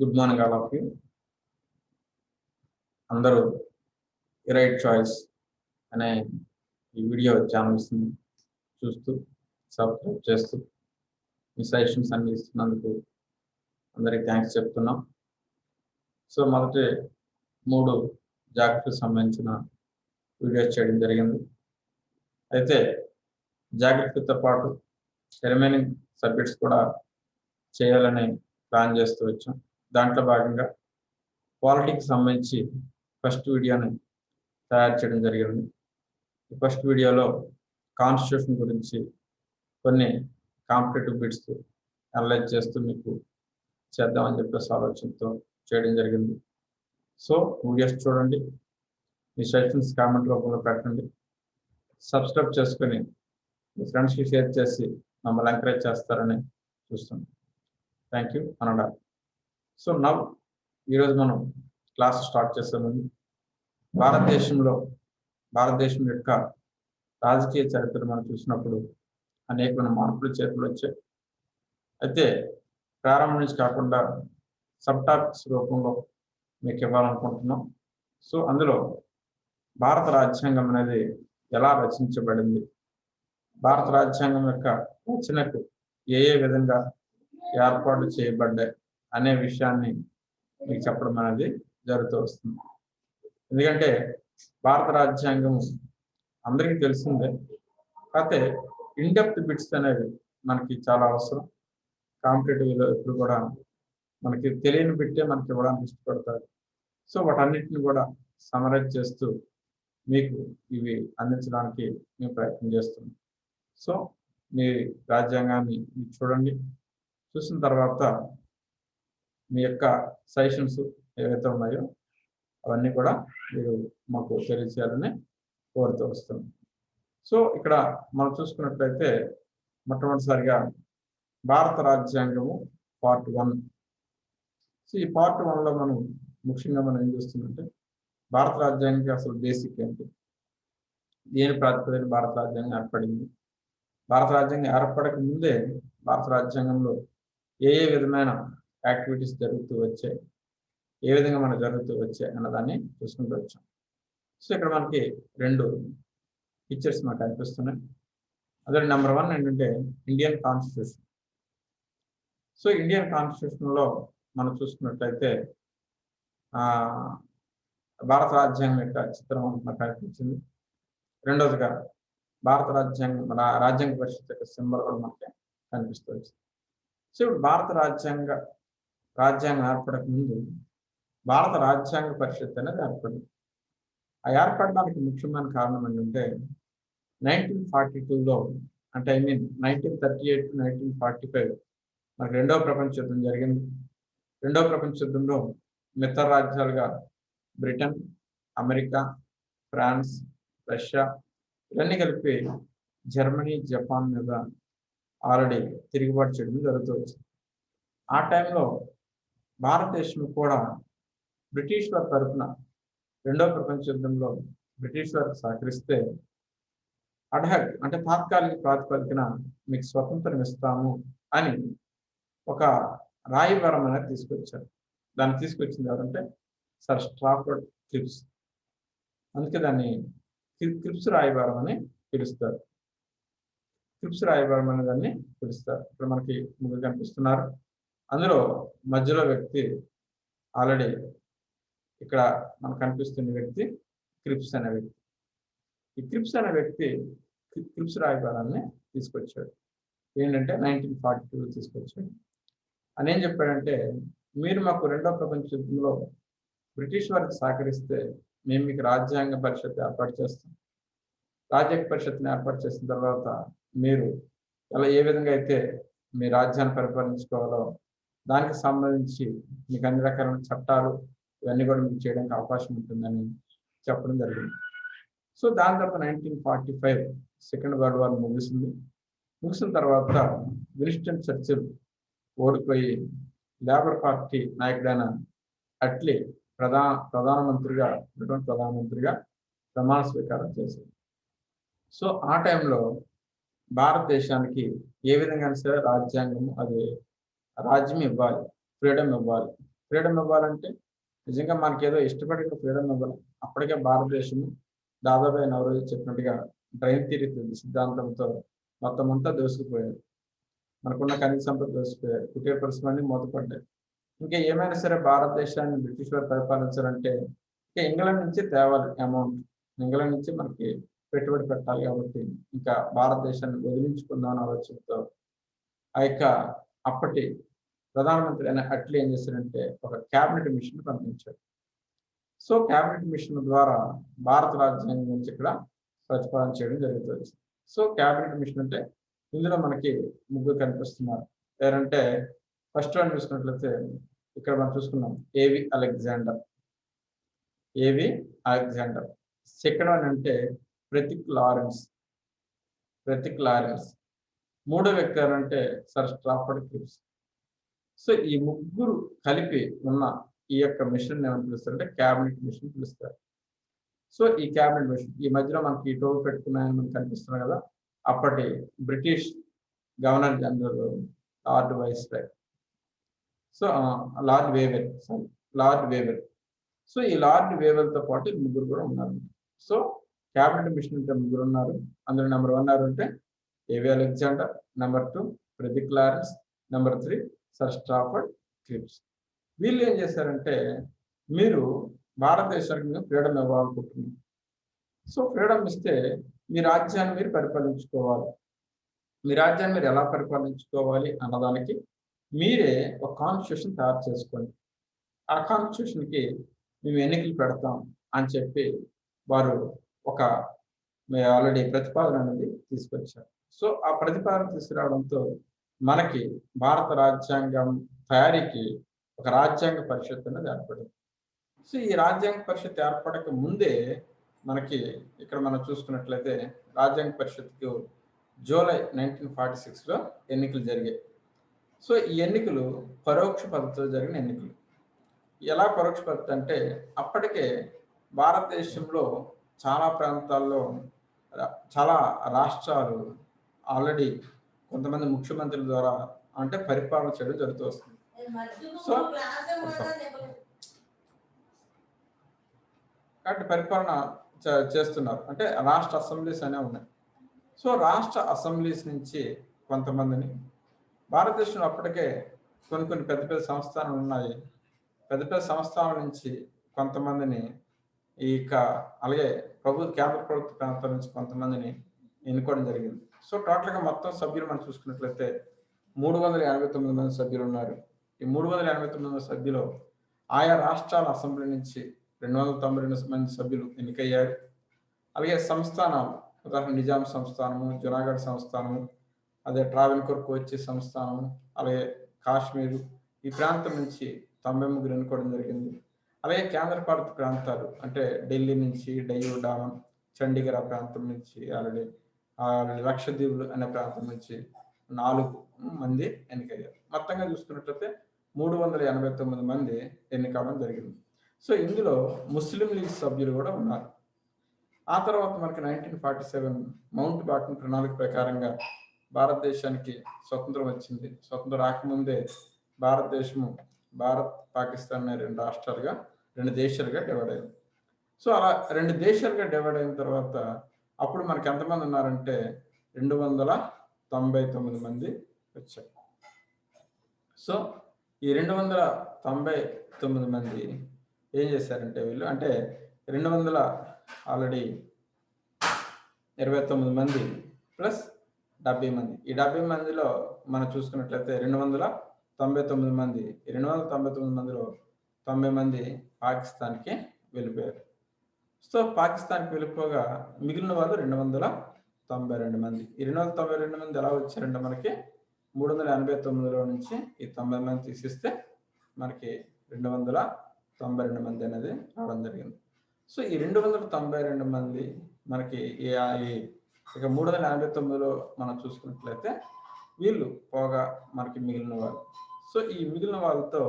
Good morning all of you. అందరూ right choice అనే ఈ వీడియో ఛానల్స్ చూస్తూ సబ్స్క్రైబ్ చేస్తూ మీ సజెషన్స్ అన్ని ఇస్తున్నందుకు అందరికి థ్యాంక్స్ చెప్తున్నాం. సో మొదటి 3 జాగ్రత్తలకు సంబంధించిన వీడియోస్ చేయడం జరిగింది. అయితే జాగ్రత్తతో పాటు రిమైనింగ్ సబ్జెక్ట్స్ కూడా చేయాలని ప్లాన్ చేస్తూ వచ్చాం. దాంట్లో భాగంగా క్వాలిటీకి సంబంధించి ఫస్ట్ వీడియోని తయారు చేయడం జరిగింది. ఈ ఫస్ట్ వీడియోలో కాన్స్టిట్యూషన్ గురించి కొన్ని కాంపిటేటివ్ బిట్స్ అనలైజ్ చేస్తూ మీకు చేద్దామని చెప్పేసి ఆలోచనతో చేయడం జరిగింది. సో వీడియోస్ చూడండి, మీ సజెషన్స్ కామెంట్ రూపంలో పెట్టండి, సబ్స్క్రైబ్ చేసుకొని మీ ఫ్రెండ్స్కి షేర్ చేసి మమ్మల్ని ఎంకరేజ్ చేస్తారని చూస్తున్నాం. థ్యాంక్ యూ అనడా. సో నవ్ ఈరోజు మనం క్లాస్ స్టార్ట్ చేసే ముందు భారతదేశం యొక్క రాజకీయ చరిత్ర మనం చూసినప్పుడు అనేకమైన మార్పులు చేతులు వచ్చాయి. అయితే ప్రారంభం నుంచి కాకుండా సబ్ టాపిక్స్ రూపంలో మీకు ఇవ్వాలనుకుంటున్నాం. సో అందులో భారత రాజ్యాంగం అనేది ఎలా రచించబడింది, భారత రాజ్యాంగం యొక్క రచనకు ఏ విధంగా ఏర్పాటు చేయబడ్డాయి అనే విషయాన్ని మీకు చెప్పడం అనేది జరుగుతూ వస్తుంది. ఎందుకంటే భారత రాజ్యాంగం అందరికీ తెలిసిందే, కాకపోతే ఇన్డెప్త్ బిట్స్ అనేవి మనకి చాలా అవసరం. కాంపిటేటివ్లో ఎప్పుడు కూడా మనకి తెలియని బిట్టే మనకి ఇవ్వడానికి ఇష్టపడతారు. సో వాటన్నిటిని కూడా సమరైజ్ చేస్తూ మీకు ఇవి అందించడానికి మేము ప్రయత్నం చేస్తున్నాం. సో మీ రాజ్యాంగాన్ని మీరు చూడండి, చూసిన తర్వాత మీ యొక్క సజెషన్స్ ఏవైతే ఉన్నాయో అవన్నీ కూడా మీరు మాకు తెలియచేయాలని కోరుతూ వస్తున్నాం. సో ఇక్కడ మనం చూసుకున్నట్లయితే మొట్టమొదటిసారిగా భారత రాజ్యాంగము పార్ట్ 1. సో ఈ పార్ట్ 1లో మనం ముఖ్యంగా మనం ఏం చూస్తుందంటే భారత రాజ్యాంగానికి అసలు బేసిక్ ఏంటి, దేని ప్రాతిపదికన భారత రాజ్యాంగం ఏర్పడింది, భారత రాజ్యాంగం ఏర్పడక ముందే భారత రాజ్యాంగంలో ఏ విధమైన యాక్టివిటీస్ జరుగుతూ వచ్చాయి, ఏ విధంగా మనకు జరుగుతూ వచ్చాయి అన్నదాన్ని చూసుకుంటూ వచ్చాం. సో ఇక్కడ మనకి 2 పిక్చర్స్ మనకు కనిపిస్తున్నాయి. అదే నెంబర్ 1 ఏంటంటే ఇండియన్ కాన్స్టిట్యూషన్. సో ఇండియన్ కాన్స్టిట్యూషన్లో మనం చూసుకున్నట్లయితే భారత రాజ్యాంగం యొక్క చిత్రం మనకు కనిపించింది. రెండవదిగా భారత రాజ్యాంగం మన రాజ్యాంగ పరిషత్ యొక్క సింబల్ కూడా మనకి కనిపిస్తూ వచ్చింది. సో ఇప్పుడు భారత రాజ్యాంగం ఏర్పడక ముందు భారత రాజ్యాంగ పరిషత్ అనేది ఏర్పడింది. ఆ ఏర్పడడానికి ముఖ్యమైన కారణం ఏంటంటే 1942లో అంటే 1938 to 1945 మనకి 2వ ప్రపంచ యుద్ధం జరిగింది. 2వ ప్రపంచ యుద్ధంలో మిత్ర రాజ్యాలుగా బ్రిటన్, అమెరికా, ఫ్రాన్స్, రష్యా ఇవన్నీ కలిపి జర్మనీ, జపాన్ మీద ఆల్రెడీ తిరుగుబాటు చేయడం జరుగుతూ వచ్చింది. ఆ టైంలో భారతదేశం కూడా బ్రిటిష్ వారి తరఫున 2వ ప్రపంచ యుద్ధంలో బ్రిటిష్ వారికి సహకరిస్తే అడ్హక్ అంటే తాత్కాలిక ప్రాతిపదికన మీకు స్వతంత్రం ఇస్తాము అని ఒక రాయబారం అనేది తీసుకొచ్చారు. దాన్ని తీసుకొచ్చింది ఎవరంటే సర్ స్ట్రాఫర్డ్ క్రిప్స్. అందుకే దాన్ని క్రిప్స్ రాయబారం అని పిలుస్తారు. క్రిప్స్ రాయబారం అనే దాన్ని పిలుస్తారు. ఇక్కడ మనకి ముగ్గురు కనిపిస్తున్నారు. అందులో మధ్యలో వ్యక్తి ఆల్రెడీ ఇక్కడ మనకు కనిపిస్తున్న వ్యక్తి క్రిప్స్ అనే వ్యక్తి. ఈ క్రిప్స్ అనే వ్యక్తి క్రిప్స్ రాయబారాన్ని తీసుకొచ్చాడు. ఏంటంటే 1942 తీసుకొచ్చాడు. అని ఏం చెప్పాడంటే, మీరు మాకు 2వ ప్రపంచ యుద్ధంలో బ్రిటిష్ వారికి సహకరిస్తే మేము మీకు రాజ్యాంగ పరిషత్ ఏర్పాటు చేస్తాం. రాజ్యాంగ పరిషత్ని ఏర్పాటు చేసిన తర్వాత మీరు ఏ విధంగా అయితే మీ రాజ్యాన్ని పరిపాలించుకోవాలో దానికి సంబంధించి మీకు అన్ని రకాలైన చట్టాలు ఇవన్నీ కూడా మీకు చేయడానికి అవకాశం ఉంటుందని చెప్పడం జరిగింది. సో దాని తర్వాత 1945 సెకండ్ వరల్డ్ వార్ ముగిసిన తర్వాత విన్స్టన్ చర్చిల్ ఓడిపోయి లేబర్ పార్టీ నాయకుడైన అట్లీ ప్రధానమంత్రిగా ప్రమాణ స్వీకారం చేశారు. సో ఆ టైంలో భారతదేశానికి ఏ విధంగా సరే రాజ్యాంగం అది రాజ్యం ఇవ్వాలి, ఫ్రీడమ్ ఇవ్వాలి. ఫ్రీడమ్ ఇవ్వాలంటే నిజంగా మనకేదో ఇష్టపడిన ఫ్రీడమ్ ఇవ్వాలి. అప్పటికే భారతదేశం దాదాబాయి నవరోజు చెప్పినట్టుగా డ్రైన్ థియరీ సిద్ధాంతంతో మొత్తం అంతా దోసుకుపోయారు. మనకున్న ఖనిజ సంపద దోసుకుపోయారు. కుటీర పరిశ్రమలన్నీ మూతపడ్డాయి. ఇంకా ఏమైనా సరే భారతదేశాన్ని బ్రిటిష్ వారు పరిపాలించాలంటే ఇంకా ఇంగ్లాండ్ నుంచి తేవాలి అమౌంట్. ఇంగ్లాండ్ నుంచి మనకి పెట్టుబడి పెట్టాలి కాబట్టి ఇంకా భారతదేశాన్ని వదిలించుకుందాం అనే ఆలోచనతో ఆ యొక్క అప్పటి ప్రధానమంత్రి అయిన అట్లీ ఏం చేశారంటే ఒక క్యాబినెట్ మిషన్ పంపించారు. సో క్యాబినెట్ మిషన్ ద్వారా భారత రాజ్యాంగం గురించి ఇక్కడ ప్రతిపాదన చేయడం జరుగుతుంది. సో క్యాబినెట్ మిషన్ అంటే ఇందులో మనకి ముగ్గురు కనిపిస్తున్నారు. ఎవరంటే ఫస్ట్ వన్ చూసుకున్నట్లయితే ఇక్కడ మనం చూసుకున్నాం ఏవి అలెగ్జాండర్. సెకండ్ వన్ అంటే ప్రతిక్ లారెన్స్. మూడో వ్యక్తి ఎవరంటే సర్ స్ట్రాఫర్డ్ క్రిప్స్. సో ఈ ముగ్గురు కలిపి ఉన్న ఈ యొక్క మిషన్ ఏమని పిలుస్తారంటే క్యాబినెట్ మిషన్ పిలుస్తారు. సో ఈ క్యాబినెట్ మిషన్ ఈ మధ్యలో మనకి టోల్ పెట్టుకున్నాయని మనకు కనిపిస్తున్నాయి కదా, అప్పటి British governor general lord viceroy. So lord Wavell. So ఈ లార్డ్ వేవెల్తో పాటు ముగ్గురు కూడా ఉన్నారు. సో క్యాబినెట్ మిషన్ అంటే ముగ్గురు ఉన్నారు. అందులో నెంబర్ 1 ఎవరంటే A V Alexander, number 2 Frederick Lawrence, number 3 sir Stafford Cripps. వీళ్ళు ఏం చేశారంటే మీరు భారతదేశానికి ఫ్రీడమ్ ఇవ్వాలనుకుంటున్నారు. సో ఫ్రీడమ్ ఇస్తే మీ రాజ్యాన్ని మీరు పరిపాలించుకోవాలి. మీ రాజ్యాన్ని మీరు ఎలా పరిపాలించుకోవాలి అన్నదానికి మీరే ఒక కాన్స్టిట్యూషన్ తయారు చేసుకోండి. ఆ కాన్స్టిట్యూషన్కి మేము ఎన్నికలు పెడతాం అని చెప్పి వారు ఒక ఆల్రెడీ ప్రతిపాదన అనేది తీసుకొచ్చారు. సో ఆ ప్రతిపాదన తీసుకురావడంతో మనకి భారత రాజ్యాంగం తయారీకి ఒక రాజ్యాంగ పరిషత్ అనేది ఏర్పడింది. సో ఈ రాజ్యాంగ పరిషత్ ఏర్పడక ముందే మనకి ఇక్కడ మనం చూసుకున్నట్లయితే రాజ్యాంగ పరిషత్కు జూలై 1946లో ఎన్నికలు జరిగాయి. సో ఈ ఎన్నికలు పరోక్ష పద్ధతిలో జరిగిన ఎన్నికలు. ఎలా పరోక్ష పద్ధతి అంటే అప్పటికే భారతదేశంలో చాలా ప్రాంతాల్లో చాలా రాష్ట్రాలు ఆల్రెడీ కొంతమంది ముఖ్యమంత్రుల ద్వారా అంటే పరిపాలన చేయడం జరుగుతూ వస్తుంది. సో కాబట్టి పరిపాలన చేస్తున్నారు అంటే రాష్ట్ర అసెంబ్లీస్ అనే ఉన్నాయి. సో రాష్ట్ర అసెంబ్లీస్ నుంచి కొంతమందిని భారతదేశంలో అప్పటికే కొన్ని పెద్ద సంస్థానాలు ఉన్నాయి. పెద్ద సంస్థానాల నుంచి కొంతమందిని అలాగే కేంద్ర ప్రభుత్వ ప్రాంతాల నుంచి కొంతమందిని ఎన్నుకోవడం జరిగింది. సో టోటల్గా మొత్తం సభ్యులు మనం చూసుకున్నట్లయితే 389 మంది సభ్యులు ఉన్నారు. ఈ 389 మంది సభ్యులు ఆయా రాష్ట్రాల అసెంబ్లీ నుంచి 292 మంది సభ్యులు ఎన్నికయ్యారు. అలాగే సంస్థానాలు ఉదాహరణ నిజాం సంస్థానము, జునాగఢ్ సంస్థానము, అదే ట్రావెన్కోర్ కోచి సంస్థానము, అలాగే కాశ్మీరు ఈ ప్రాంతం నుంచి 93 ఎన్నుకోవడం జరిగింది. అలాగే కేంద్రపాలిత ప్రాంతాలు అంటే ఢిల్లీ నుంచి డయ్యూ డామన్, చండీగఢ్ ప్రాంతం నుంచి ఆల్రెడీ లక్షద్వీపులు అనే ప్రాంతం నుంచి 4 మంది ఎన్నికయ్యారు. మొత్తంగా చూసుకున్నట్లయితే 389 మంది ఎన్నికవడం జరిగింది. సో ఇందులో ముస్లిం లీగ్ సభ్యులు కూడా ఉన్నారు. ఆ తర్వాత మనకి 1947 మౌంట్ బాటన్ ప్రణాళిక ప్రకారంగా భారతదేశానికి స్వతంత్రం వచ్చింది. స్వతంత్రం రాకముందే భారతదేశము భారత్, పాకిస్తాన్ అనే 2 దేశాలుగా డివైడ్ అయింది. సో అలా 2 దేశాలుగా డివైడ్ అయిన తర్వాత అప్పుడు మనకి ఎంతమంది ఉన్నారంటే 299 మంది వచ్చారు. సో ఈ 299 మంది ఏం చేశారంటే వీళ్ళు అంటే 200 ఆల్రెడీ 29 మంది ప్లస్ 70 మంది. ఈ 70 మందిలో మనం చూసుకున్నట్లయితే 299 మంది. ఈ 299 మందిలో 90 మంది పాకిస్తాన్కి వెళ్ళిపోయారు. సో పాకిస్తాన్కి వెళ్ళిపోగా మిగిలిన వాళ్ళు 292 మంది. ఈ 292 మంది ఎలా వచ్చారంటే మనకి 389లో నుంచి ఈ 90 మంది తీసిస్తే మనకి 292 మంది అనేది రావడం జరిగింది. సో ఈ 292 మంది మనకి ఇక 389లో మనం చూసుకున్నట్లయితే వీళ్ళు పోగా మనకి మిగిలిన వాళ్ళు. సో ఈ మిగిలిన వాళ్ళతో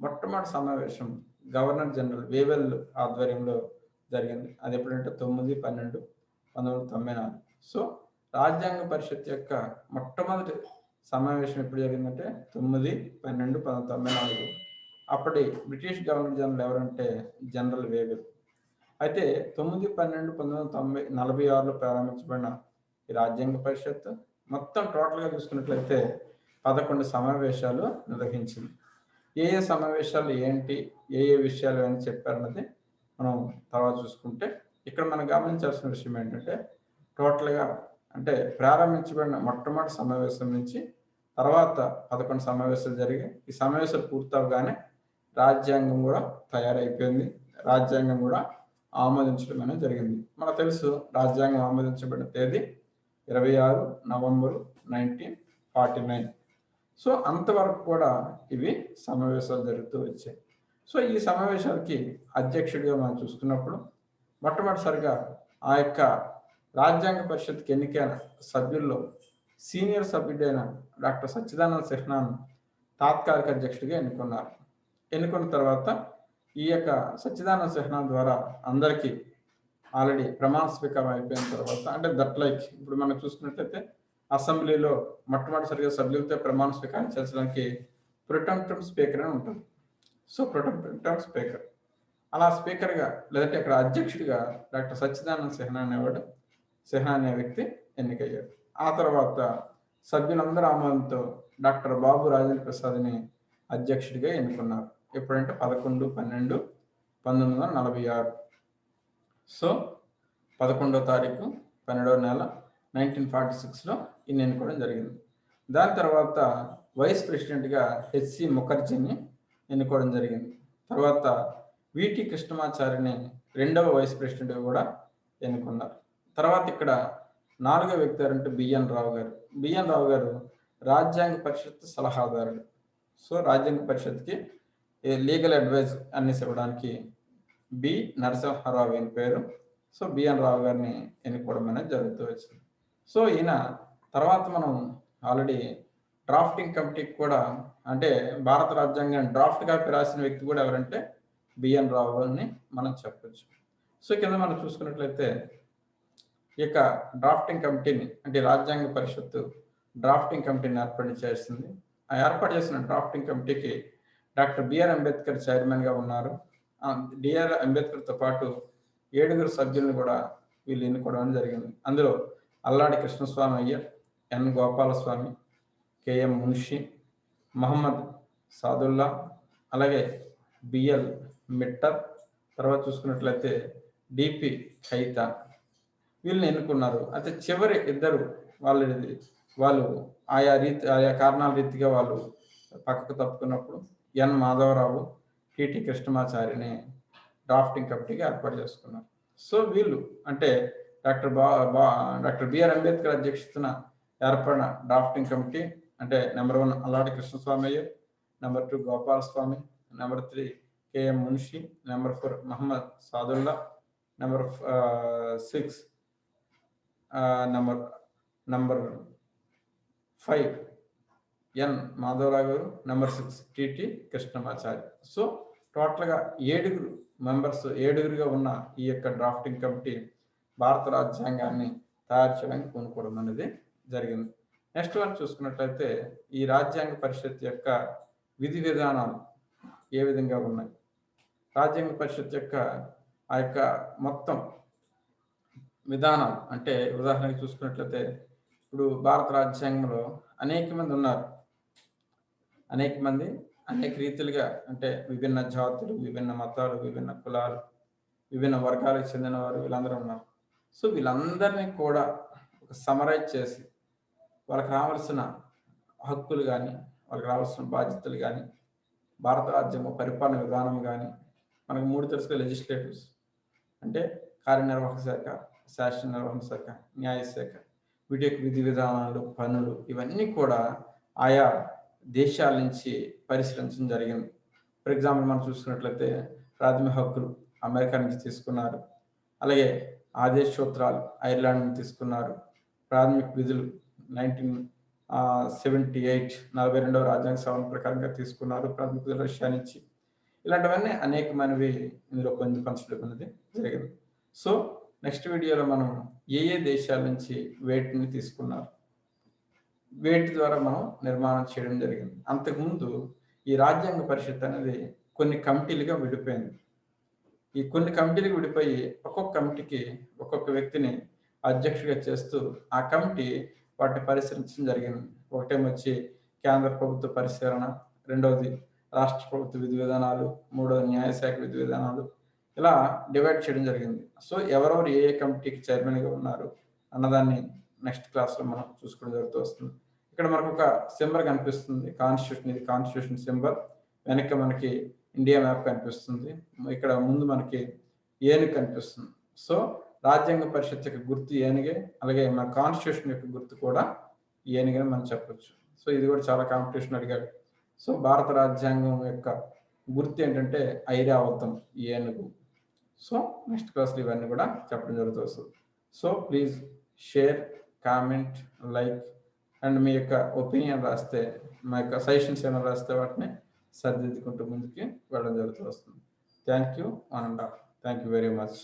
మొట్టమొదటి సమావేశం గవర్నర్ జనరల్ వేవెల్ ఆధ్వర్యంలో జరిగింది. అది ఎప్పుడంటే 9/12/1994. సో రాజ్యాంగ పరిషత్ యొక్క మొట్టమొదటి సమావేశం ఎప్పుడు జరిగిందంటే 9/12/1994. అప్పటి బ్రిటిష్ గవర్నర్ జనరల్ ఎవరంటే జనరల్ వేగల్. అయితే 9/12/1946లో ప్రారంభించబడిన ఈ రాజ్యాంగ పరిషత్ మొత్తం టోటల్గా చూసుకున్నట్లయితే 11 సమావేశాలు నిర్వహించింది. ఏ ఏ సమావేశాలు ఏంటి, ఏ ఏ విషయాలు అని చెప్పారన్నది మనం తర్వాత చూసుకుంటే, ఇక్కడ మనం గమనించాల్సిన విషయం ఏంటంటే టోటల్గా అంటే ప్రారంభించబడిన మొట్టమొదటి సమావేశం నుంచి తర్వాత 11 సమావేశాలు జరిగాయి. ఈ సమావేశాలు పూర్తవగానే రాజ్యాంగం కూడా తయారైపోయింది. రాజ్యాంగం కూడా ఆమోదించడం అనేది జరిగింది. మనకు తెలుసు రాజ్యాంగం ఆమోదించబడిన తేదీ 26 నవంబర్ 1949. సో అంతవరకు కూడా ఇవి సమావేశాలు జరుగుతూ వచ్చాయి. సో ఈ సమావేశాలకి అధ్యక్షుడిగా మనం చూసుకున్నప్పుడు మొట్టమొదటిసారిగా ఆ యొక్క రాజ్యాంగ పరిషత్కి ఎన్నికైన సభ్యుల్లో సీనియర్ సభ్యుడైన డాక్టర్ సచ్చిదానంద సిన్హాను తాత్కాలిక అధ్యక్షుడిగా ఎన్నుకున్నారు. ఎన్నుకున్న తర్వాత ఈ యొక్క సచ్చిదానంద సిన్హా ద్వారా అందరికీ ఆల్రెడీ ప్రమాణ స్వీకారం అయిపోయిన తర్వాత, అంటే దట్ లైక్ ఇప్పుడు మనం చూసుకున్నట్లయితే అసెంబ్లీలో మొట్టమొదటిసారిగా సభ్యులతో ప్రమాణ స్వీకారం చేసడానికి ప్రొటెంప్టమ్ స్పీకర్ అని ఉంటుంది. సో ప్రొటెంప్టమ్ స్పీకర్, అలా స్పీకర్గా లేదంటే అక్కడ అధ్యక్షుడిగా డాక్టర్ సచ్చిదానంద సిన్హా అనే వ్యక్తి ఎన్నికయ్యారు. ఆ తర్వాత సభ్యులందరూ ఆమోదంతో డాక్టర్ బాబు రాజేంద్ర ప్రసాద్ని అధ్యక్షుడిగా ఎన్నుకున్నారు. ఎప్పుడంటే 11/12/1946. సో 11వ తారీఖు 12వ నెల 1946లో ఈయన ఎన్నుకోవడం జరిగింది. దాని తర్వాత వైస్ ప్రెసిడెంట్గా హెచ్సి ముఖర్జీని ఎన్నుకోవడం జరిగింది. తర్వాత విటి కృష్ణమాచారిని రెండవ వైస్ ప్రెసిడెంట్గా కూడా ఎన్నుకున్నారు. తర్వాత ఇక్కడ 4వ వ్యక్తి ఎవరంటే బిఎన్ రావు గారు. బిఎన్ రావు గారు రాజ్యాంగ పరిషత్ సలహాదారుడు. సో రాజ్యాంగ పరిషత్కి లీగల్ అడ్వైజ్ అన్ని ఇవ్వడానికి బి నరసింహారావు అని పేరు. సో బిఎన్ రావు గారిని ఎన్నుకోవడం అనేది జరుగుతూ వచ్చింది. సో ఈయన తర్వాత మనం ఆల్రెడీ డ్రాఫ్టింగ్ కమిటీకి కూడా, అంటే భారత రాజ్యాంగాన్ని డ్రాఫ్ట్ కాపీ రాసిన వ్యక్తి కూడా ఎవరంటే బిఎన్ రావు అని మనం చెప్పచ్చు. సో కింద మనం చూసుకున్నట్లయితే ఈ యొక్క డ్రాఫ్టింగ్ కమిటీని, అంటే రాజ్యాంగ పరిషత్తు డ్రాఫ్టింగ్ కమిటీని ఏర్పాటు చేస్తుంది. ఆ ఏర్పాటు చేసిన డ్రాఫ్టింగ్ కమిటీకి డాక్టర్ బిఆర్ అంబేద్కర్ చైర్మన్గా ఉన్నారు. డిఆర్ అంబేద్కర్తో పాటు 7 సభ్యులను కూడా వీళ్ళు ఎన్నుకోవడం జరిగింది. అందులో అల్లాడి కృష్ణస్వామి అయ్యర్, ఎన్ గోపాలస్వామి, కేఎం మున్షి, మహమ్మద్ సాదుల్లా, అలాగే బిఎల్ మిట్టర్, తర్వాత చూసుకున్నట్లయితే డిపి ఖైతా, వీళ్ళని ఎన్నుకున్నారు. అయితే చివరి ఇద్దరు వాళ్ళు ఆయా కారణాల రీతిగా వాళ్ళు పక్కకు తప్పుకున్నప్పుడు ఎన్ మాధవరావు, టిటి కృష్ణమాచారిని డ్రాఫ్టింగ్ కమిటీగా ఏర్పాటు చేసుకున్నారు. సో వీళ్ళు అంటే డాక్టర్ బిఆర్ అంబేద్కర్ అధ్యక్షతన ఏర్పడిన డ్రాఫ్టింగ్ కమిటీ అంటే number 1 Alladi Krishnaswamy Iyer, number 2 Gopalaswami, number 3 KM Munshi, number 4 Muhammad Saadulla, number 6 number 5 N Madhavrao గారు, నెంబర్ 6 టిటి కృష్ణమాచారి. సో టోటల్గా 7 మెంబర్స్, 7గా ఉన్న ఈ యొక్క డ్రాఫ్టింగ్ కమిటీ భారత రాజ్యాంగాన్ని తయారు చేయడానికి పూనుకోవడం అనేది జరిగింది. నెక్స్ట్ వన్ చూసుకున్నట్లయితే ఈ రాజ్యాంగ పరిషత్ యొక్క విధి విధానాలు ఏ విధంగా ఉన్నాయి. రాజ్యాంగ పరిషత్ యొక్క ఆ యొక్క మొత్తం విధానాలు అంటే ఉదాహరణకి చూసుకున్నట్లయితే ఇప్పుడు భారత రాజ్యాంగంలో అనేక మంది ఉన్నారు. అనేక రీతిలుగా, అంటే విభిన్న జాతులు, విభిన్న మతాలు, విభిన్న కులాలు, విభిన్న వర్గాలకు చెందిన వారు వీళ్ళందరూ ఉన్నారు. సో వీళ్ళందరినీ కూడా ఒక సమరైజ్ చేసి వాళ్ళకి రావాల్సిన హక్కులు కానీ, వాళ్ళకి రావాల్సిన బాధ్యతలు కానీ, భారత రాజ్యాంగ పరిపాలన విధానం కానీ, మనకు 3 తెలుసుగా లెజిస్లేటివ్స్ అంటే కార్యనిర్వాహక శాఖ, శాసన నిర్వహణ శాఖ, న్యాయశాఖ, వీటి యొక్క విధి విధానాలు, పనులు ఇవన్నీ కూడా ఆయా దేశాల నుంచి పరిశీలించడం జరిగింది. ఫర్ ఎగ్జాంపుల్ మనం చూసుకున్నట్లయితే ప్రాథమిక హక్కులు అమెరికా నుంచి తీసుకున్నారు. అలాగే ఆదేశ సూత్రాలు ఐర్లాండ్ నుంచి తీసుకున్నారు. ప్రాథమిక విధులు 1978 42వ రాజ్యాంగ సవరణ ప్రకారంగా తీసుకున్నారు. ప్రాథమిక విధులు రష్యా నుంచి. ఇలాంటివన్నీ అనేకమైనవి ఇందులో పొందుపరచడం అనేది జరిగింది. సో నెక్స్ట్ వీడియోలో మనం ఏ దేశాల నుంచి వేటిని తీసుకున్నారు, వేటి ద్వారా మనం నిర్మాణం చేయడం జరిగింది. అంతకుముందు ఈ రాజ్యాంగ పరిషత్ అనేది కొన్ని కమిటీలుగా విడిపోయింది. ఈ కొన్ని కమిటీలకు విడిపోయి ఒక్కొక్క కమిటీకి ఒక్కొక్క వ్యక్తిని అధ్యక్షుడిగా చేస్తూ ఆ కమిటీ వాటిని పరిశీలించడం జరిగింది. ఒకటేమొచ్చి కేంద్ర ప్రభుత్వ పరిశీలన, రెండవది రాష్ట్ర ప్రభుత్వ విధి విధానాలు, మూడవది న్యాయశాఖ విధి విధానాలు, ఇలా డివైడ్ చేయడం జరిగింది. సో ఎవరెవరు ఏ ఏ కమిటీకి చైర్మన్గా ఉన్నారు అన్నదాన్ని నెక్స్ట్ క్లాస్లో మనం చూసుకోవడం జరుగుతూ వస్తుంది. ఇక్కడ మనకు ఒక సింబల్ కనిపిస్తుంది, కాన్స్టిట్యూషన్. ఇది కాన్స్టిట్యూషన్ సింబల్. వెనక్కి మనకి ఇండియా మ్యాప్ కనిపిస్తుంది. ఇక్కడ ముందు మనకి ఏనుగు కనిపిస్తుంది. సో రాజ్యాంగ పరిషత్ యొక్క గుర్తు ఏనుగే, అలాగే మన కాన్స్టిట్యూషన్ యొక్క గుర్తు కూడా ఏనుగే అని మనం చెప్పొచ్చు. సో ఇది కూడా చాలా కాంపిటీషన్ అడిగాడు. సో భారత రాజ్యాంగం యొక్క గుర్తు ఏంటంటే ఐరావతం, ఏనుగు. సో నెక్స్ట్ క్లాస్లో ఇవన్నీ కూడా చెప్పడం జరుగుతూ వస్తుంది. So please share, comment, like and మీ యొక్క ఒపీనియన్ రాస్తే, మా యొక్క సజెషన్స్ ఏమైనా రాస్తే వాటిని సరిదిద్దుకుంటూ ముందుకి వెళ్ళడం జరుగుతూ వస్తుంది. Thank you one and all. Thank you very much.